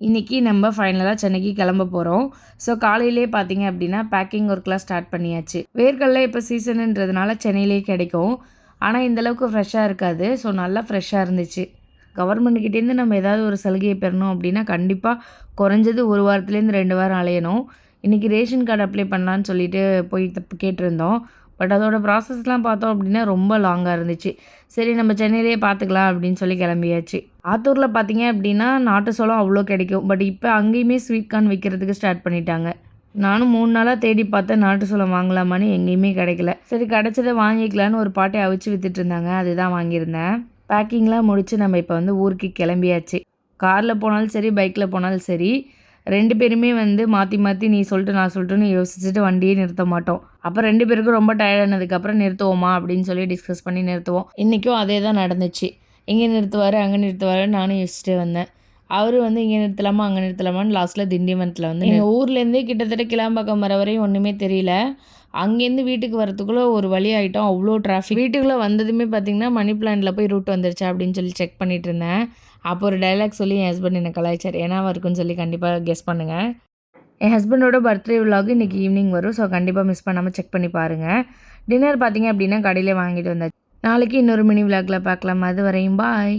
இன்றைக்கி நம்ம ஃபைனலாக சென்னைக்கு கிளம்ப போகிறோம். ஸோ காலையிலே பார்த்தீங்க அப்படின்னா பேக்கிங் ஒர்க்லாம் ஸ்டார்ட் பண்ணியாச்சு. வேர்க்கடலை இப்போ சீசனுன்றதுனால சென்னையிலே கிடைக்கும். ஆனால் இந்தளவுக்கு ஃப்ரெஷ்ஷாக இருக்காது. ஸோ நல்லா ஃப்ரெஷ்ஷாக இருந்துச்சு. கவர்மெண்ட்கிட்டேருந்து நம்ம ஏதாவது ஒரு சலுகையை பெறணும் அப்படின்னா கண்டிப்பாக குறைஞ்சது 1 வாரத்துலேருந்து 2 வாரம் அலையணும். இன்றைக்கி ரேஷன் கார்டு அப்ளை பண்ணலான்னு சொல்லிட்டு போய் கேட்டிருந்தோம். பட் அதோட ப்ராசஸ்லாம் பார்த்தோம் அப்படின்னா ரொம்ப லாங்காக இருந்துச்சு. சரி நம்ம சென்னையிலேயே பார்த்துக்கலாம் அப்படின்னு சொல்லி கிளம்பியாச்சு. ஆத்தூரில் பார்த்தீங்க அப்படின்னா நாட்டு சோளம் அவ்வளோ கிடைக்கும். பட் இப்போ அங்கேயுமே ஸ்வீட் கார்ன் விற்கிறதுக்கு ஸ்டார்ட் பண்ணிட்டாங்க. நானும் 3 நாளாக தேடி பார்த்தேன் நாட்டு சோளம் வாங்கலாமான்னு எங்கேயுமே கிடைக்கல. சரி கிடச்சதை வாங்கிக்கலான்னு ஒரு பாட்டை அவிச்சு வித்துட்டு இருந்தாங்க. அதுதான் வாங்கியிருந்தேன். பேக்கிங்லாம் முடித்து நம்ம இப்போ ஊருக்கு கிளம்பியாச்சு. காரில் போனாலும் சரி பைக்கில் போனாலும் சரி 2 பேருமே மாற்றி மாற்றி நீ சொல்லிட்டு நான் சொல்லிட்டுன்னு யோசிச்சுட்டு வண்டியே நிறுத்த மாட்டோம். அப்போ 2 பேருக்கும் ரொம்ப டயர்டானதுக்கப்புறம் நிறுத்துவோமா அப்படின்னு சொல்லி டிஸ்கஸ் பண்ணி நிறுத்துவோம். இன்றைக்கும் அதே தான் நடந்துச்சு. இங்கே நிறுத்துவார் அங்கே நிறுத்துவாருன்னு நானும் யோசிச்சுட்டே வந்தேன். அவர் இங்கே நிறுத்தலாமா அங்கே நிறுத்தலாமான்னு லாஸ்ட்டில் திண்டிவனத்தில் எங்கள் ஊர்லேருந்தே கிட்டத்தட்ட கிளாம்பாக்கம் வர வரையும் ஒன்றுமே தெரியல. அங்கேருந்து வீட்டுக்கு வரத்துக்குள்ளே ஒரு வழி ஆகிட்டோம். அவ்வளோ டிராஃபிக். வீட்டுக்குள்ளே வந்ததுமே பார்த்திங்கன்னா மணி பிளான்ட்டில் போய் ரூட் வந்துருச்சா அப்படின்னு சொல்லி செக் பண்ணிகிட்டு இருந்தேன். அப்போ ஒரு டைலாக் சொல்லி என் ஹஸ்பண்ட் என்னை கலாய்ச்சார். ஏன்னாவா இருக்குன்னு சொல்லி கண்டிப்பாக கெஸ் பண்ணுங்கள். என் ஹஸ்பண்டோட பர்த்டே விலாக் இன்றைக்கி ஈவினிங் வரும். ஸோ கண்டிப்பாக மிஸ் பண்ணாமல் செக் பண்ணி பாருங்கள். டின்னர் பார்த்திங்க அப்படின்னா கடையிலே வாங்கிட்டு வந்தாச்சு. நாளைக்கு இன்னொரு மினி விலாகில் பார்க்கலாம். அது வரையும் பாய்.